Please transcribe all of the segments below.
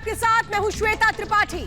आपके साथ मैं हूं श्वेता त्रिपाठी।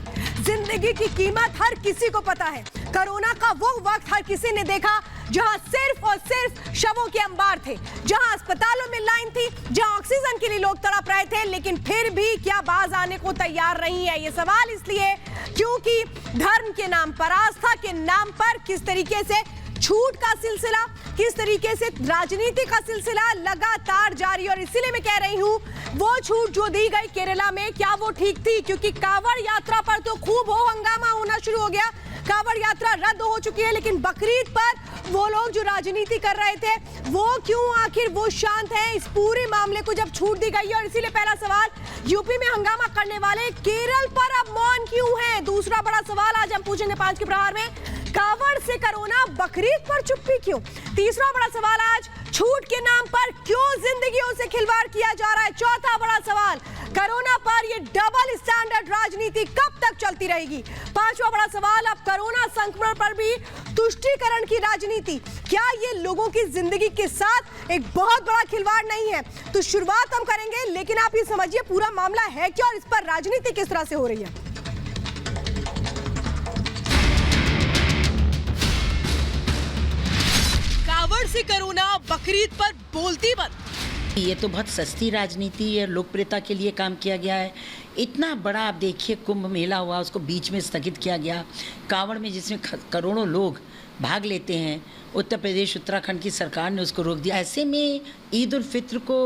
जिंदगी की कीमत हर किसी को पता है। कोरोना का वो वक्त हर किसी ने देखा जहां सिर्फ और सिर्फ शवों के अंबार थे, जहां अस्पतालों में लाइन थी, जहां ऑक्सीजन के लिए लोग तड़प रहे थे, लेकिन फिर भी क्या बाज आने को तैयार नहीं है। ये सवाल इसलिए क्योंकि धर्म के नाम पर, आस्था के नाम पर किस तरीके से छूट का सिलसिला, किस तरीके से राजनीति का सिलसिला लगातार जारी। और इसीलिए मैं कह रही हूं वो छूट जो दी गई केरला में, क्या वो ठीक थी? क्योंकि कांवड़ यात्रा पर तो खूब हो हंगामा होना शुरू हो गया। कांवड़ यात्रा रद्द हो चुकी है, लेकिन बकरीद पर वो लोग जो राजनीति कर रहे थे वो क्यों आखिर वो शांत है इस पूरे मामले को जब छूट दी गई है। और इसीलिए पहला सवाल, यूपी में हंगामा करने वाले केरल पर अब मौन क्यों है? दूसरा बड़ा सवाल आज हम पूछेंगे 5 के प्रहार में, कांवड़ से कोरोना, बकरीद पर चुप्पी क्यों? तीसरा बड़ा सवाल आज, छूट के नाम पर क्यों जिंदगियों से खिलवाड़ किया जा रहा है? चौथा बड़ा सवाल, कोरोना पर ये डबल स्टैंडर्ड राजनीति कब तक चलती रहेगी? पांचवा बड़ा सवाल, अब कोरोना संक्रमण पर भी तुष्टीकरण की राजनीति, क्या ये लोगों की जिंदगी के साथ एक बहुत बड़ा खिलवाड़ नहीं है? तो शुरुआत हम करेंगे, लेकिन आप ये समझिए पूरा मामला है क्या और इस पर राजनीति किस तरह से हो रही है। कांवड़ से कोरोना, बकरीद पर बोलती बंद। ये तो बहुत सस्ती राजनीति है, लोकप्रियता के लिए काम किया गया है। इतना बड़ा आप देखिए कुंभ मेला हुआ, उसको बीच में स्थगित किया गया। कांवड़ में जिसमें करोड़ों लोग भाग लेते हैं, उत्तर प्रदेश उत्तराखंड की सरकार ने उसको रोक दिया। ऐसे में ईद उल फित्र को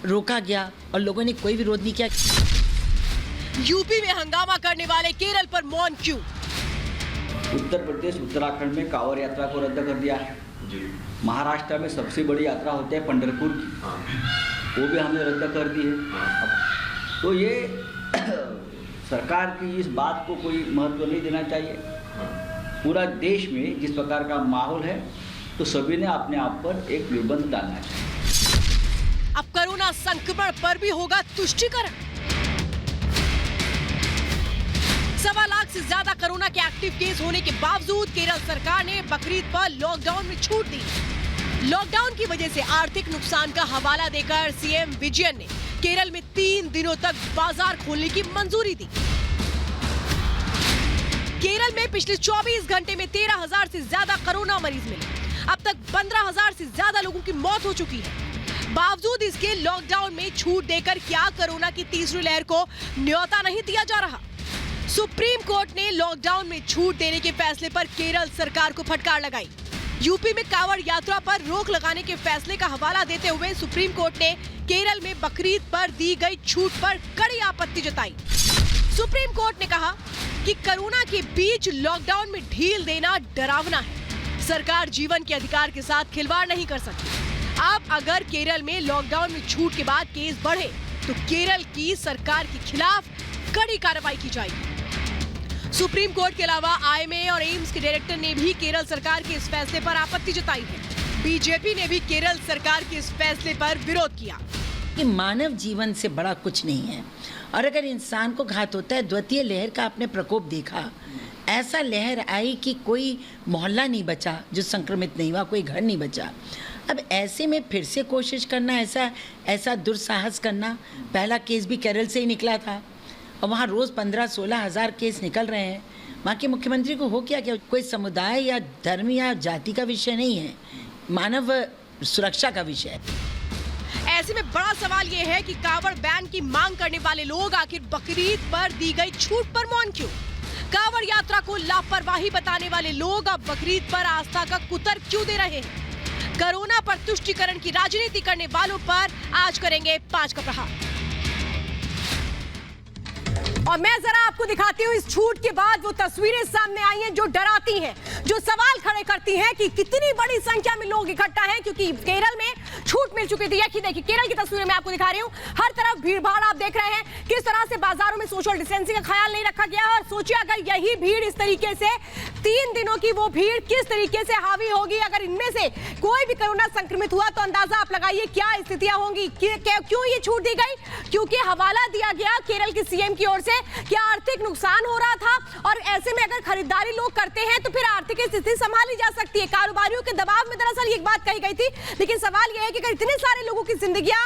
रोका गया और लोगों ने कोई विरोध नहीं किया। यूपी में हंगामा करने वाले केरल पर मौन क्यों? उत्तर प्रदेश उत्तराखंड में कांवड़ यात्रा को रद्द कर दिया है। महाराष्ट्र में सबसे बड़ी यात्रा होती है पंढरपुर की, वो भी हमने रद्द कर दी है। तो ये सरकार की इस बात को कोई महत्व नहीं देना चाहिए। पूरा देश में जिस प्रकार का माहौल है, तो सभी ने अपने आप पर एक निर्बंध डालना चाहिए। अब कोरोना संक्रमण पर भी होगा तुष्टीकरण। 1.25 लाख से ज्यादा कोरोना के एक्टिव केस होने के बावजूद केरल सरकार ने बकरीद पर लॉकडाउन में छूट दी। लॉकडाउन की वजह से आर्थिक नुकसान का हवाला देकर सीएम विजयन ने केरल में 3 दिनों तक बाजार खोलने की मंजूरी दी। केरल में पिछले 24 घंटे में 13,000 से ज्यादा कोरोना मरीज मिले। अब तक 15,000 से ज्यादा लोगों की मौत हो चुकी है। बावजूद इसके लॉकडाउन में छूट देकर क्या कोरोना की तीसरी लहर को न्योता नहीं दिया जा रहा? सुप्रीम कोर्ट ने लॉकडाउन में छूट देने के फैसले पर केरल सरकार को फटकार लगाई। यूपी में कांवड़ यात्रा पर रोक लगाने के फैसले का हवाला देते हुए सुप्रीम कोर्ट ने केरल में बकरीद पर दी गई छूट पर कड़ी आपत्ति जताई। सुप्रीम कोर्ट ने कहा कि कोरोना के बीच लॉकडाउन में ढील देना डरावना है। सरकार जीवन के अधिकार के साथ खिलवाड़ नहीं कर सकती। अब अगर केरल में लॉकडाउन में छूट के बाद केस बढ़े तो केरल की सरकार के खिलाफ कड़ी कार्रवाई की जाएगी। सुप्रीम कोर्ट के अलावा आईएमए और एम्स के डायरेक्टर ने भी केरल सरकार के इस फैसले पर आपत्ति जताई है। बीजेपी ने भी केरल सरकार के इस फैसले पर विरोध किया। कि मानव जीवन से बड़ा कुछ नहीं है, और अगर इंसान को घात होता है, द्वितीय लहर का आपने प्रकोप देखा, ऐसा लहर आई कि कोई मोहल्ला नहीं बचा जो संक्रमित नहीं हुआ, कोई घर नहीं बचा। अब ऐसे में फिर से कोशिश करना, ऐसा दुस्साहस करना। पहला केस भी केरल से ही निकला था और वहाँ रोज़ 15-16 हज़ार केस निकल रहे हैं। वहाँ के मुख्यमंत्री को हो क्या कोई समुदाय या धर्म या जाति का विषय नहीं है, मानव सुरक्षा का विषय है। ऐसे में बड़ा सवाल ये है कि कांवड़ बैन की मांग करने वाले लोग आखिर बकरीद पर दी गई छूट पर मौन क्यों? कांवड़ यात्रा को लापरवाही बताने वाले लोग अब बकरीद पर आस्था का कुतर्क क्यों दे रहे हैं? कोरोना पर तुष्टीकरण की राजनीति करने वालों पर आज करेंगे 5 का प्रहार। और मैं जरा आपको दिखाती हूँ इस छूट के बाद वो तस्वीरें सामने आई हैं जो डराती हैं, जो सवाल खड़े करती हैं कि कितनी बड़ी संख्या में लोग इकट्ठा हैं, क्योंकि केरल में छूट मिल चुकी थी। देखिए केरल की तस्वीरें मैं आपको दिखा रही हूँ। हर तरफ भीड़ भाड़ आप देख रहे हैं, किस तरह से बाजारों में सोशल डिस्टेंसिंग का ख्याल नहीं रखा गया। और सोचिए अगर यही भीड़ इस तरीके से 3 दिनों की वो भीड़ किस तरीके से हावी होगी। अगर इनमें से कोई भी कोरोना संक्रमित हुआ तो अंदाजा आप लगाइए क्या स्थितियां होंगी। क्यों ये छूट दी गई? क्योंकि हवाला दिया गया केरल के सीएम की ओर से कि आर्थिक नुकसान हो रहा था और ऐसे में अगर खरीदारी लोग करते हैं तो फिर आर्थिक स्थिति संभाली जा सकती है। कारोबारियों के दबाव में दरअसल ये बात कही गई थी, लेकिन सवाल यह है कि अगर इतने सारे लोगों की जिंदगियां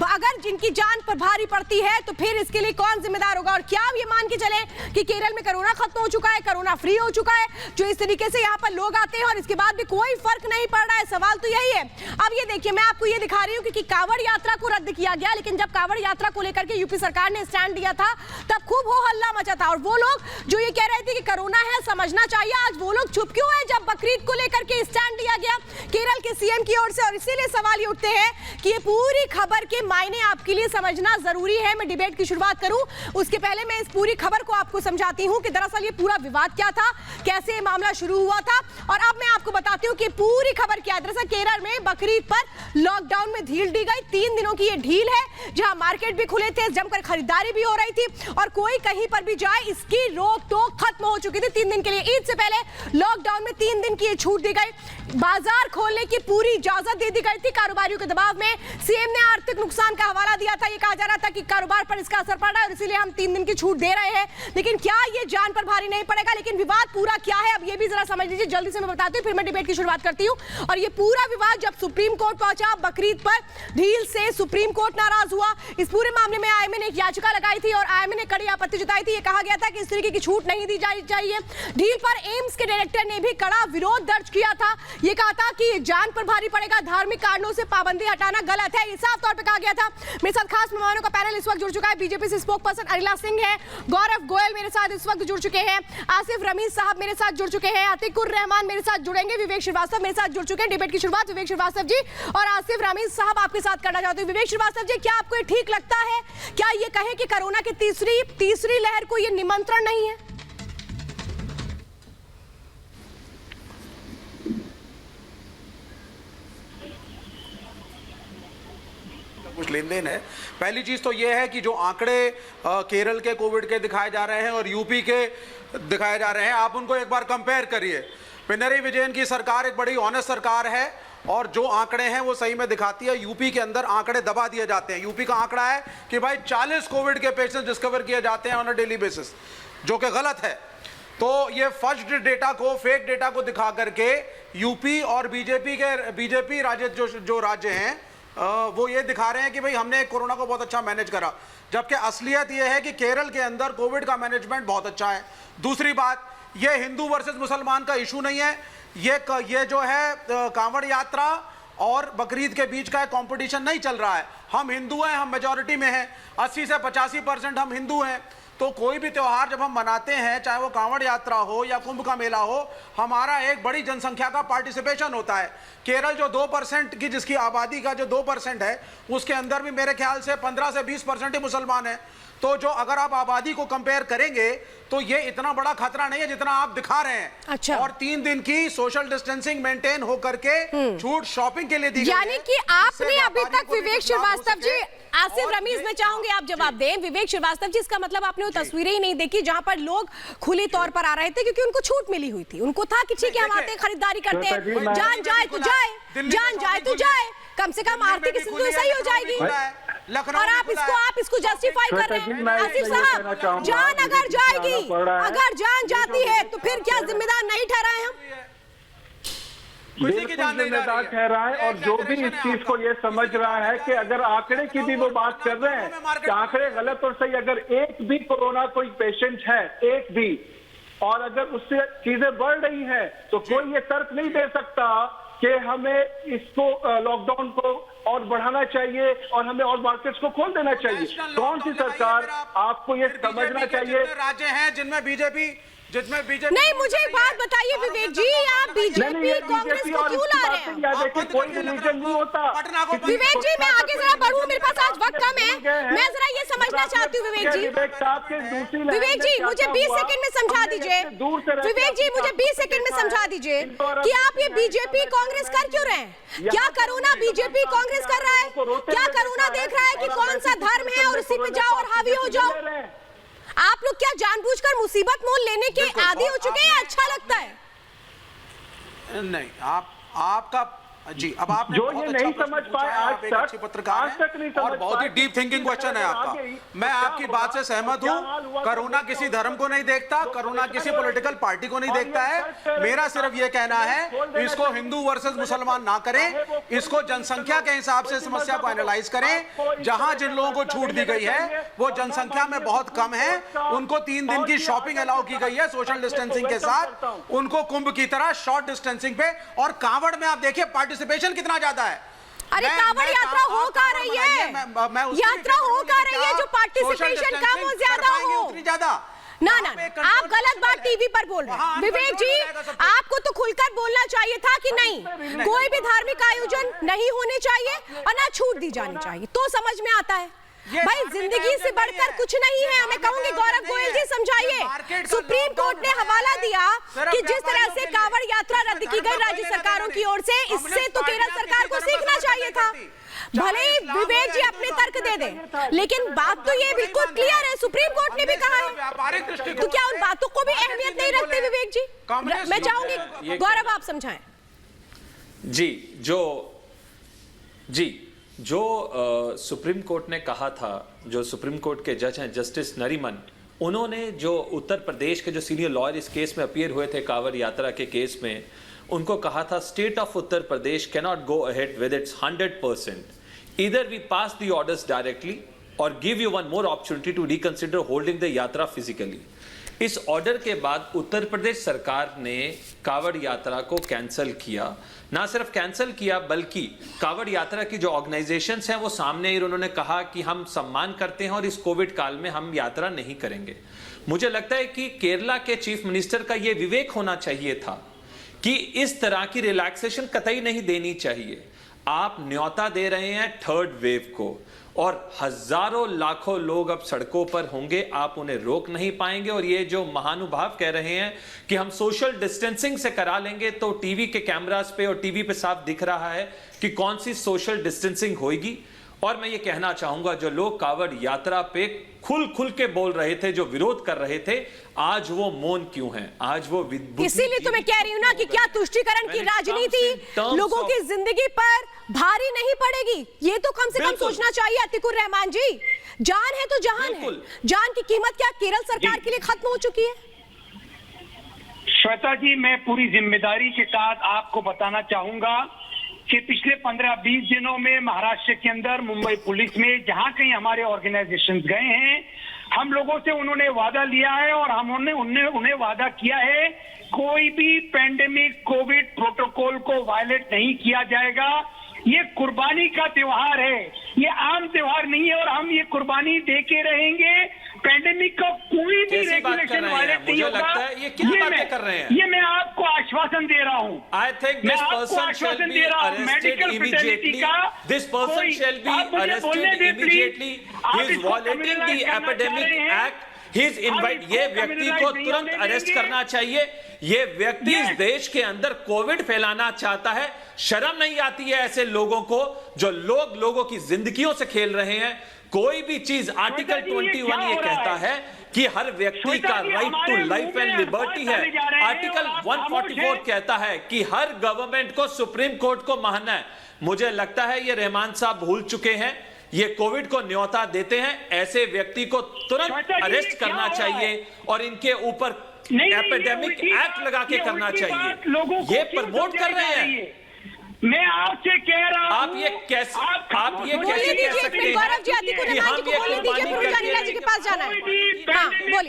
अगर जिनकी जान पर भारी पड़ती है तो फिर इसके लिए कौन जिम्मेदार होगा। और क्या ये मान के चले कि केरल में कोरोना खत्म हो चुका है, कोरोना फ्री हो चुका है, जो इस तरीके से यहाँ पर लोग आते हैं और इसके बाद भी कोई फर्क नहीं पड़ रहा है? सवाल तो यही है। अब ये देखिए, मैं आपको ये दिखा रही हूँ कि कांवड़ यात्रा को रद्द किया गया, लेकिन जब कांवड़ यात्रा को लेकर के यूपी सरकार ने स्टैंड दिया था तब खूब हो हल्ला मचा था। और वो लोग जो ये कह रहे थे कि कोरोना है समझना चाहिए, आज वो लोग चुप क्यों है जब बकरीद को लेकर के स्टैंड लिया गया केरल के सीएम की ओर से? और इसीलिए सवाल ये उठते हैं कि ये पूरी खबर के मायने आपके लिए समझना जरूरी है। मैं डिबेट की शुरुआत करूं उसके पहले मैं इस पूरी खबर को आपको समझाती हूं कि दरअसल ये पूरा विवाद क्या था, कैसे ये मामला शुरू हुआ था, और अब मैं आपको बताती हूं कि पूरी खबर क्या है। दरअसल केरल में बकरीद पर लॉकडाउन में ढील दी गई। 3 दिनों की ये ढील है, जहां मार्केट भी खुले थे, जमकर खरीदारी भी हो रही थी और कोई कहीं पर भी जाए इसकी रोक टोक खत्म हो चुकी थी 3 दिन के लिए। ईद से पहले लॉकडाउन में 3 दिन की ये छूट दी गई, बाजार खोलने की पूरी इजाजत दे दी गई थी। कारोबारियों के दबाव में सीएम ने आर्थिक नुकसान का हवाला दिया था। ये कहा जा रहा था कि कारोबार पर इसका असर पड़ रहा है और इसीलिए हम 3 दिन की छूट दे रहे हैं, लेकिन क्या ये जान पर भारी नहीं पड़ेगा? लेकिन विवाद पूरा क्या है अब ये भी जरा समझ लीजिए, जल्दी से मैं बताती हूँ, फिर मैं डिबेट की शुरुआत करती हूँ। और ये पूरा विवाद जब सुप्रीम कोर्ट पहुंचा, बकरीद पर ढील से सुप्रीम कोर्ट नाराज हुआ। इस पूरे मामले में आईएमए ने एक याचिका लगाई थी और आईएमए ने कड़ी आपत्ति जताई थी। ये कहा गया था कि इस तरीके की छूट नहीं दी जानी चाहिए। ढील पर एम्स के डायरेक्टर ने भी कड़ा विरोध दर्ज किया था। ये कहा था कि जान पर भारी पड़ेगा, धार्मिक कारणों से पाबंदी हटाना गलत है, ये साफ तौर पे कहा गया था। मेरे साथ खास मेहमानों का पैनल इस वक्त जुड़ चुका है। बीजेपी से स्पोक पर्सन अनिला सिंह है, गौरव गोयल मेरे साथ इस वक्त जुड़ चुके हैं, आसिफ रमीज साहब मेरे साथ जुड़ चुके हैं, अतिकुर रहमान मेरे साथ जुड़ेंगे, विवेक श्रीवास्तव मेरे साथ जुड़ चुके हैं। डिबेट की शुरुआत विवेक श्रीवास्तव जी और आसिफ रमीज साहब आपके साथ करना चाहते हैं। विवेक श्रीवास्तव जी, क्या आपको ये ठीक लगता है? क्या ये कहे कि कोरोना की तीसरी लहर को ये निमंत्रण नहीं है? कुछ लेन देन है। पहली चीज तो यह है कि जो आंकड़े केरल के कोविड के दिखाए जा रहे हैं और यूपी के दिखाए जा रहे हैं, आप उनको एक बार कंपेयर करिए। पिनरई विजयन की सरकार एक बड़ी ऑनेस्ट सरकार है और जो आंकड़े हैं वो सही में दिखाती है। यूपी के अंदर आंकड़े दबा दिए जाते हैं। यूपी का आंकड़ा है कि भाई 40 कोविड के पेशेंट डिस्कवर किए जाते हैं ऑन अ डेली बेसिस, जो कि गलत है। तो ये फर्स्ट डेटा को, फेक डेटा को दिखा करके यूपी और बीजेपी राज्य जो राज्य हैं वो ये दिखा रहे हैं कि भाई हमने कोरोना को बहुत अच्छा मैनेज करा, जबकि असलियत ये है कि केरल के अंदर कोविड का मैनेजमेंट बहुत अच्छा है। दूसरी बात, ये हिंदू वर्सेस मुसलमान का इशू नहीं है, ये जो है कांवड़ यात्रा और बकरीद के बीच का कंपटीशन नहीं चल रहा है। हम हिंदू हैं, हम मेजॉरिटी में हैं, 80 से 85% हम हिंदू हैं। तो कोई भी त्यौहार जब हम मनाते हैं, चाहे वो कांवड़ यात्रा हो या कुंभ का मेला हो, हमारा एक बड़ी जनसंख्या का पार्टिसिपेशन होता है। केरल जो 2% की, जिसकी आबादी का जो 2% है, उसके अंदर भी मेरे ख्याल से 15 से 20% ही मुसलमान हैं। तो जो अगर आप आबादी को कंपेयर करेंगे तो ये इतना बड़ा खतरा नहीं है जितना आप दिखा रहे हैं। अच्छा। और 3 दिन की सोशल डिस्टेंसिंग मेंटेन हो करके छूट शॉपिंग के लिए दी गई है। यानी कि आपने अभी तक, विवेक श्रीवास्तव जी, आसिफ रमीज में चाहूंगी आप जवाब दें। विवेक श्रीवास्तव जी, इसका मतलब आपने वो तस्वीरें ही नहीं देखी जहां पर लोग खुली तौर पर आ रहे थे क्योंकि उनको छूट मिली हुई थी। उनको था कि ठीक है हम आते हैं, खरीदारी करते हैं, जान जाए तो जाए, जान जाए तो जाए, कम से कम आर्थिक स्थिति सही हो जाएगी। और आप इसको जस्टिफाई कर रहे हैं। आसिफ साहब, जान अगर जाएगी, अगर जान जाती है तो फिर क्या जिम्मेदार नहीं ठहराए हम? बिल्कुल जिम्मेदार ठहरा है। और जो भी इस चीज को ये समझ रहा है कि अगर आंकड़े की भी वो बात कर रहे हैं कि आंकड़े गलत और सही, अगर एक भी कोरोना कोई पेशेंट है, एक भी, और अगर उससे चीजें बढ़ रही हैं तो कोई ये तर्क नहीं दे सकता कि हमें इसको लॉकडाउन को और बढ़ाना चाहिए और हमें और मार्केट्स को खोल देना चाहिए। कौन सी सरकार? आपको ये समझना चाहिए। राज्य हैं जिनमें बीजेपी नहीं, मुझे एक बात बताइए विवेक जी, आप बीजेपी कांग्रेस को क्यों ला रहे हैं? कोई रिलीजन नहीं होता। विवेक जी, मैं आगे जरा बढ़ूं, मेरे पास आज वक्त कम है, मैं जरा ये समझना चाहती हूँ। विवेक जी मुझे 20 सेकंड में समझा दीजिए। विवेक जी मुझे 20 सेकंड में समझा दीजिए कि आप ये बीजेपी कांग्रेस कर क्यों रहे हैं? क्या कोरोना बीजेपी कांग्रेस कर रहा है? क्या कोरोना देख रहा है कि कौन सा धर्म है और उसी पे जाओ और हावी हो जाओ? आप लोग क्या जानबूझकर मुसीबत मोल लेने के आदी हो चुके हैं या अच्छा लगता है? नहीं, आपका जी, अब आपने जो बहुत ये अच्छा नहीं प्रश्न समझ पूछा पाए है, आज आप एक तक, अच्छे पत्रकार आज तक नहीं हैं और समझ बहुत ही पाए डीप थिंकिंग क्वेश्चन है आपका। मैं आपकी बात से सहमत हूं। कोरोना किसी धर्म को नहीं देखता, कोरोना किसी पॉलिटिकल पार्टी को नहीं देखता है। मेरा सिर्फ ये कहना है, इसको हिंदू वर्सेस मुसलमान ना करें, इसको जनसंख्या के हिसाब से समस्या को एनालाइज करें। जहां जिन लोगों को छूट दी गई है वो जनसंख्या में बहुत कम है, उनको 3 दिन की शॉपिंग अलाउ की गई है सोशल डिस्टेंसिंग के साथ, उनको कुंभ की तरह शॉर्ट डिस्टेंसिंग पे। और कांवड़ में आप देखिए पार्टिसिपेशन कितना ज्यादा है। अरे कांवड़ यात्रा हो कहाँ रही है? यात्रा हो कहाँ रही है जो पार्टिसिपेशन कम हो ज्यादा हो? उतनी ज्यादा ना ना आप गलत बात टीवी पर बोल रहे हैं। विवेक जी, आपको तो खुलकर बोलना चाहिए था कि नहीं, कोई भी धार्मिक आयोजन नहीं होने चाहिए और ना छूट दी जानी चाहिए, तो समझ में आता है। भाई जिंदगी से बढ़कर कुछ नहीं है। मैं कहूंगी गौरव गोयल जी समझाइए। सुप्रीम कोर्ट ने हवाला दिया कि जिस तरह से कांवड़ यात्रा रद्द की गई राज्य सरकारों की ओर से, इससे तो केरल सरकार को सीखना चाहिए था। भले ही विवेक जी अपने तर्क दे दें, लेकिन बात तो ये बिल्कुल क्लियर है, सुप्रीम कोर्ट ने भी कहा है। तो क्या उन बातों को भी अहमियत नहीं रखते विवेक जी? मैं चाहूंगी गौरव आप समझाएं। जो सुप्रीम कोर्ट ने कहा था, जो सुप्रीम कोर्ट के जज हैं जस्टिस नरीमन, उन्होंने जो उत्तर प्रदेश के जो सीनियर लॉयर इस केस में अपीयर हुए थे कांवड़ यात्रा के केस में, उनको कहा था state of Uttar Pradesh cannot go ahead with its 100%। Either we pass the orders directly और give you one more opportunity to reconsider holding the yatra physically. इस ऑर्डर के बाद उत्तर प्रदेश सरकार ने कांवड़ यात्रा को कैंसिल किया। ना सिर्फ कैंसिल किया बल्कि कांवड़ यात्रा की जो ऑर्गेनाइजेशंस हैं वो सामने ही उन्होंने कहा कि हम सम्मान करते हैं और इस कोविड काल में हम यात्रा नहीं करेंगे। मुझे लगता है कि केरला के चीफ मिनिस्टर का ये विवेक होना चाहिए था कि इस तरह की रिलैक्सेशन कतई नहीं देनी चाहिए। आप न्योता दे रहे हैं थर्ड वेव को और हजारों लाखों लोग अब सड़कों पर होंगे, आप उन्हें रोक नहीं पाएंगे। और ये जो महानुभाव कह रहे हैं कि हम सोशल डिस्टेंसिंग से करा लेंगे, तो टीवी के कैमरास पे और टीवी पे साफ दिख रहा है कि कौन सी सोशल डिस्टेंसिंग होगी। और मैं ये कहना चाहूंगा, जो लोग कांवड़ यात्रा पे खुल के बोल रहे थे, जो विरोध कर रहे थे, आज वो मौन क्यों हैं? आज वो इसीलिए तो मैं कह रही हूं ना कि क्या तुष्टीकरण की राजनीति लोगों की जिंदगी पर भारी नहीं पड़ेगी? ये तो कम से कम सोचना चाहिए अतिकुर रहमान जी। जान है तो जहान है, जान की कीमत क्या केरल सरकार के लिए खत्म हो चुकी है? श्वेता जी, मैं पूरी जिम्मेदारी के साथ आपको बताना चाहूंगा कि पिछले 15-20 दिनों में महाराष्ट्र के अंदर मुंबई पुलिस में जहां कहीं हमारे ऑर्गेनाइजेशंस गए हैं, हम लोगों से उन्होंने वादा लिया है और हमने उन्हें वादा किया है कोई भी पैंडेमिक कोविड प्रोटोकॉल को वायलेट नहीं किया जाएगा। ये कुर्बानी का त्योहार है, ये आम त्योहार नहीं है और हम ये कुर्बानी दे के रहेंगे। पैंडेमिक का कोई भी रेगुलेशन वायलेट नहीं होगा। ये क्या बातें कर रहे हैं? ये मैं आपको आश्वासन दे रहा हूँ। I think this person shall be arrested immediately. This person shall be arrested immediately. He is violating the Epidemic Act. He is invite. ये व्यक्ति को तुरंत अरेस्ट करना चाहिए। ये व्यक्ति इस देश के अंदर कोविड फैलाना चाहता है। शर्म नहीं आती है ऐसे लोगों को, जो लोगों की जिंदगियों से खेल रहे हैं। कोई भी चीज आर्टिकल 21 ये कहता है कि हर व्यक्ति का right to life and liberty है। आर्टिकल 144 कहता है कि हर गवर्नमेंट को सुप्रीम कोर्ट को मानना है। मुझे लगता है ये रहमान साहब भूल चुके हैं। ये कोविड को न्योता देते हैं। ऐसे व्यक्ति को तुरंत अरेस्ट करना चाहिए और इनके ऊपर एपिडेमिक एक्ट लगा के करना चाहिए। ये प्रमोट कर रहे हैं। मैं आपसे कह रहा हूं, आप ये कैसे कह सकते हैं कि हम ये कुर्बानी के पास जाना है?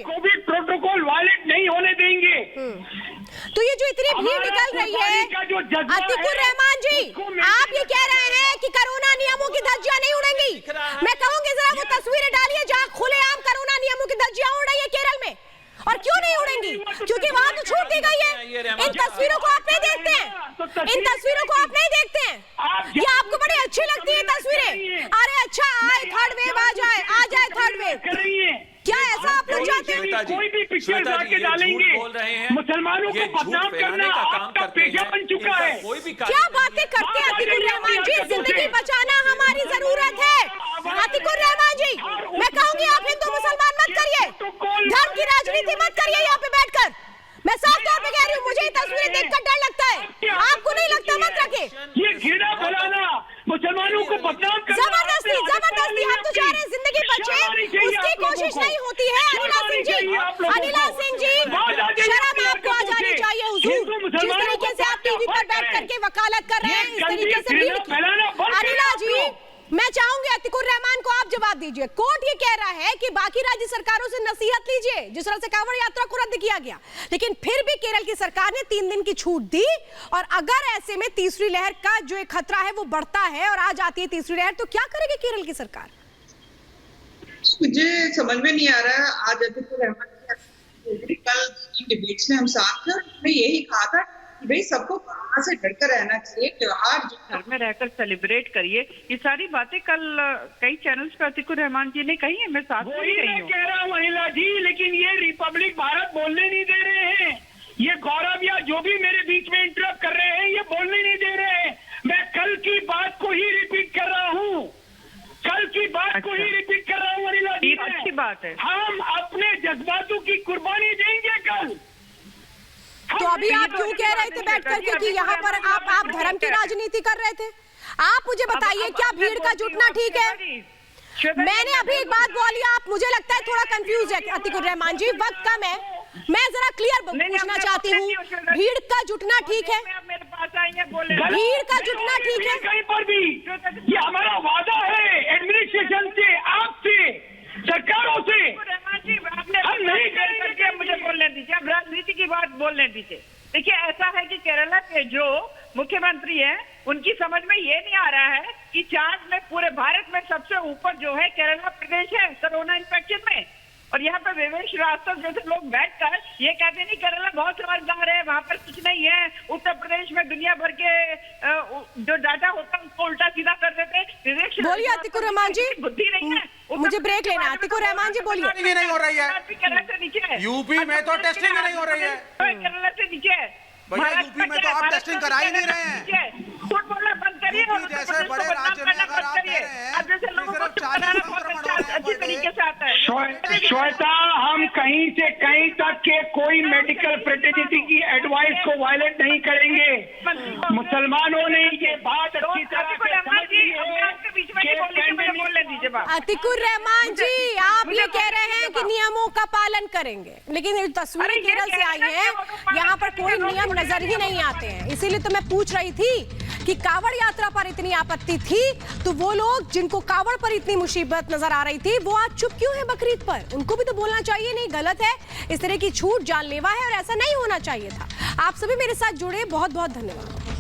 कोविड प्रोटोकॉल वायलेट नहीं होने देंगे। तो ये जो इतनी भीड़ निकल रही है, अतिकुर रहमान जी, आप ये कह रहे हैं कि कोरोना नियमों की धज्जियां नहीं उड़ेंगी। मैं कहूंगी जरा वो तस्वीरें डालिए जहां खुलेआम कोरोना नियमों की धज्जियां उड़ रही है केरल में। और क्यों नहीं उड़ेंगी? क्योंकि वहां तो छूट दी गई है। इन तस्वीरों को आप नहीं देखते हैं, इन तस्वीरों को आप नहीं देखते हैं। ये आपको बड़ी अच्छी लगती है तस्वीरें। अरे अच्छा, आए थर्ड वेव, आ जाए थर्ड वेव। क्या ऐसा आप लोग चाहते हैं? कोई भी पिक्चर जाके डालेंगे, मुसलमानों को बदनाम करना आपका पेशा बन चुका है। क्या बातें करते हैं अतिकुर रहमान जी? जिंदगी बचाना हमारी जरूरत है। अतिकुर रहमान जी, मैं कहूंगी आप हिंदू मुसलमान मत करिए, धर्म की राजनीति मत करिए यहाँ पे बैठकर। मैं साफ तौर पे कह रही हूँ, मुझे ये तस्वीरें देखकर डर लगता है। बदनाम करना जबरदस्ती जबरदस्ती हम तो चाह रहे हैं जिंदगी बचे, उसकी कोशिश नहीं होती है। अनिला सिंह जी, अनिला सिंह जी, शर्म आपको आ जानी चाहिए हुजूर। जिस तरीके से आप टीवी पर बैठ करके वकालत कर रहे हैं, इस तरीके से भीड़ की। अनिला जी, मैं चाहूंगी अतिकुर रहमान को आप जवाब दीजिए। कोर्ट ये कह रहा है कि बाकी राज्य सरकारों से नसीहत लीजिए, जिस तरह से कांवड़ यात्रा को रद्द किया गया, लेकिन फिर भी केरल की सरकार ने 3 दिन की छूट दी। और अगर ऐसे में तीसरी लहर का जो एक खतरा है वो बढ़ता है और आ जाती है तीसरी लहर, तो क्या करेगी केरल की सरकार? मुझे समझ में नहीं आ रहा है। आज अतिकुर रहमान कल डिबेट्स में हम साथ थे, मैं यही कहा था कि भाई सबको कोरोना से डरकर रहना चाहिए, त्योहार घर में रहकर सेलिब्रेट करिए। ये सारी बातें कल कई चैनल्स पे अतिकुर रहमान जी ने कही है, मैं साथ में ही रही हूँ। कह रहा हूँ महिला जी, लेकिन ये रिपब्लिक भारत बोलने नहीं दे रहे हैं। ये गौरव या जो भी मेरे बीच में इंटरप्ट कर रहे हैं, ये बोलने नहीं दे रहे हैं। मैं कल की बात को ही रिपीट कर रहा हूँ, कल की बात को ही रिपीट कर रहा हूँ महिला जी। अच्छी बात है। हम अपने जज्बातों की कुर्बानी देंगे कल। तो अभी आप क्यों कह रहे थे बैठ कर कि यहाँ पर आप धर्म की राजनीति कर रहे थे? आप मुझे बताइए, क्या भीड़ का जुटना ठीक है? मैंने अभी एक बात बोली, आप मुझे लगता है थोड़ा कंफ्यूज है अतिकुर रहमान जी, वक्त कम है, मैं जरा क्लियर पूछना चाहती हूँ। भीड़ का जुटना ठीक है? मेरे पास आएंगे बोले भीड़ का जुटना ठीक है? कहीं पर भी ये हमारा वादा है एडमिनिस्ट्रेशन से, आपसे, सरकारों से। हम नहीं करेंगे, मुझे बोलने दीजिए, अब राजनीति की बात बोलने दीजिए। देखिए, ऐसा है कि केरला के जो मुख्यमंत्री हैं, उनकी समझ में ये नहीं आ रहा है कि चार्ज में पूरे भारत में सबसे ऊपर जो है केरला प्रदेश है कोरोना इन्फेक्शन में। और यहाँ पे विवेक श्रीवास्तव जैसे लोग बैठकर ये कहते नहीं केरला बहुत समझदार है, वहां पर कुछ नहीं है। उत्तर प्रदेश में दुनिया भर के जो डाटा होता है उसको उल्टा सीधा कर देते। विवेक बोलिए अतिकुर रहमान जी, बुद्धि नहीं है। मुझे ब्रेक लेना है। अतिकुर रहमान जी बोलिए। नहीं हो रही है केरला से नीचे है, यूपी में, तो टेस्टिंग नहीं हो रही है। केरला से नीचे है भैया, यूपी में तो आप टेस्टिंग करा ही नहीं रहे हैं। झूठ बोलना बंद करिए, जैसे बड़े राज्य में अगर आप कह रहे हैं अब जैसे लोगों को सिर्फ 40 संक्रमण हो रहे हैं अच्छी तरीके से आता है। श्वेता, श्वेता, हम कहीं से कहीं तक के कोई मेडिकल फ्रेटर्निटी की एडवाइस को वायलेट नहीं करेंगे। मुसलमानों ने ये बात अच्छी तरह से समझ ली है। अतिकुर रहमान जी, आप ये कह रहे हैं कि नियमों का पालन करेंगे, लेकिन ये तस्वीरें केरल से आई हैं, यहाँ पर कोई नियम नजर ही नहीं आते हैं। इसीलिए तो मैं पूछ रही थी कि कावड़ यात्रा पर इतनी आपत्ति थी, तो वो लोग जिनको कावड़ पर इतनी मुसीबत नजर आ रही थी, वो आज चुप क्यों है बकरीद पर? उनको भी तो बोलना चाहिए, नहीं गलत है, इस तरह की छूट जानलेवा है और ऐसा नहीं होना चाहिए था। आप सभी मेरे साथ जुड़े, बहुत बहुत धन्यवाद।